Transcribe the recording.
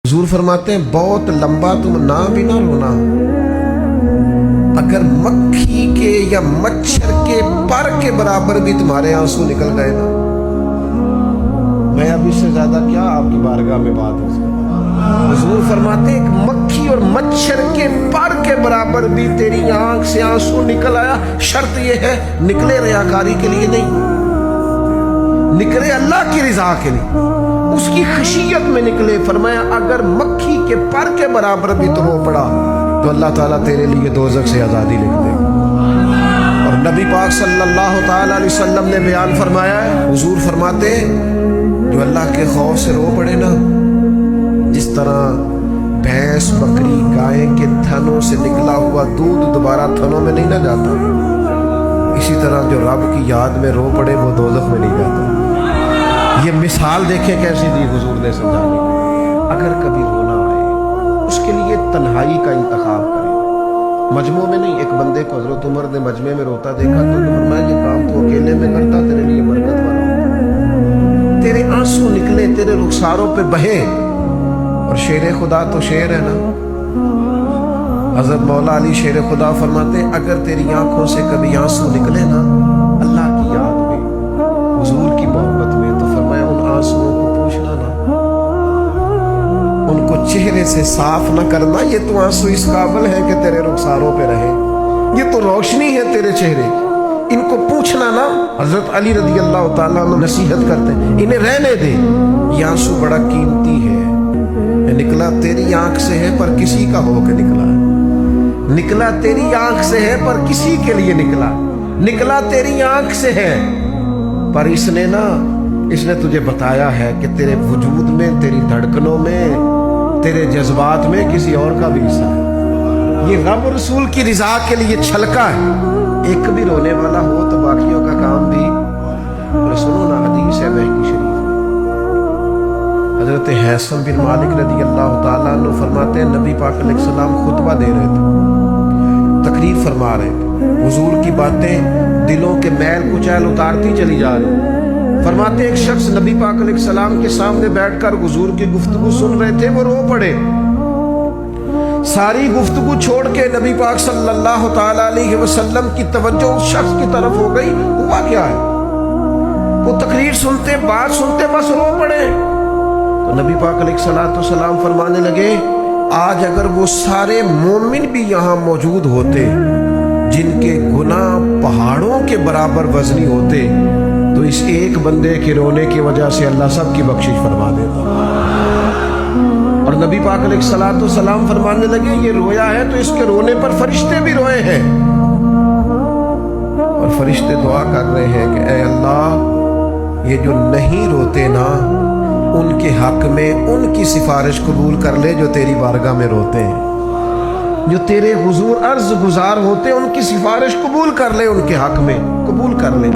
حضور فرماتے ہیں بہت لمبا تم نہ بھی نہ رونا، اگر مکھی کے یا مچھر کے پر کے برابر بھی تمہارے آنسو نکل گئے نا، میں اب اس سے زیادہ کیا آپ کی بارگاہ میں بات ہو سکتا۔ حضور فرماتے ہیں ایک مکھی اور مچھر کے پر کے برابر بھی تیری آنکھ سے آنسو نکل آیا، شرط یہ ہے نکلے ریاکاری کے لیے نہیں، نکلے اللہ کی رضا کے لیے، اس کی خشیت میں نکلے۔ فرمایا اگر مکھی کے پر کے برابر بھی تو رو پڑا تو اللہ تعالیٰ تیرے لیے دوزخ سے آزادی لکھ دے گا۔ اور نبی پاک صلی اللہ تعالیٰ علیہ وسلم نے بیان فرمایا ہے، حضور فرماتے جو اللہ کے خوف سے رو پڑے نا، جس طرح بھینس بکری گائے کے تھنوں سے نکلا ہوا دودھ دوبارہ تھنوں میں نہیں نہ جاتا، اسی طرح جو رب کی یاد میں رو پڑے وہ دوزخ میں نہیں جاتا۔ یہ مثال دیکھیں کیسی دی حضور نے سمجھانے کی۔ اگر کبھی رونا آئے اس کے لیے تنہائی کا انتخاب کریں، مجمع میں نہیں۔ ایک بندے کو حضرت عمر نے مجمع میں روتا دیکھا تو فرمایا یہ کام تو اکیلے میں کرتا، تیرے لیے برکت والا ہوتا، تیرے آنسو نکلے، تیرے رخساروں پہ بہے۔ اور شیر خدا تو شیر ہے نا، حضرت مولا علی شیر خدا فرماتے ہیں اگر تیری آنکھوں سے کبھی آنسو نکلے نا اللہ کی یاد میں، حضور کی محبت میں، تو فرمایا ان آنسوؤں کو پوچھنا نا، ان کو چہرے سے صاف نہ کرنا، یہ تو آنسو اس قابل ہے کہ تیرے رخساروں پہ رہے، یہ تو روشنی ہے تیرے چہرے کی، ان کو پوچھنا نا۔ حضرت علی رضی اللہ تعالیٰ عنہ نصیحت کرتے ہیں انہیں رہنے دے، یہ آنسو بڑا قیمتی ہے، یہ نکلا تیری آنکھ سے ہے پر کسی کا ہو کے نکلا ہے، نکلا تیری آنکھ سے ہے پر کسی کے لیے نکلا، نکلا تیری آنکھ سے ہے پر اس نے تجھے بتایا ہے کہ تیرے وجود میں، تیری دھڑکنوں میں، تیرے جذبات میں کسی اور کا بھی حصہ ہے۔ یہ رب رسول کی رضا کے لیے چھلکا ہے۔ ایک بھی رونے والا ہو تو باقیوں کا کام بھی۔ سنو نا حدیث ہے مہدی شریف، حضرت حیثم بن مالک رضی اللہ تعالیٰ عنہ فرماتے ہیں نبی پاک علیہ السلام خطبہ دے رہے تھے، تقریر فرما رہے تھے، حضور کی باتیں دلوں کے میل کچیل اتارتی چلی جا رہی۔ فرماتے ایک شخص نبی پاک علیہ السلام کے سامنے بیٹھ کر حضور کی گفتگو سن رہے تھے، وہ رو پڑے، ساری گفتگو چھوڑ کے نبی پاک صلی اللہ تعالیٰ علیہ وسلم کی توجہ اس شخص کی طرف ہو گئی۔ ہوا کیا ہے؟ وہ تقریر سنتے، بات سنتے بس رو پڑے۔ تو نبی پاک علیہ السلام فرمانے لگے آج اگر وہ سارے مومن بھی یہاں موجود ہوتے جن کے گناہ پہاڑوں کے برابر وزنی ہوتے تو اس ایک بندے کے رونے کی وجہ سے اللہ سب کی بخشش فرما دیتا۔ اور نبی پاک علیہ السلام فرمانے لگے یہ رویا ہے تو اس کے رونے پر فرشتے بھی روئے ہیں، اور فرشتے دعا کر رہے ہیں کہ اے اللہ یہ جو نہیں روتے نا ان کے حق میں ان کی سفارش قبول کر لے جو تیری بارگاہ میں روتے ہیں، جو تیرے حضور عرض گزار ہوتے ان کی سفارش قبول کر لے، ان کے حق میں قبول کر لے۔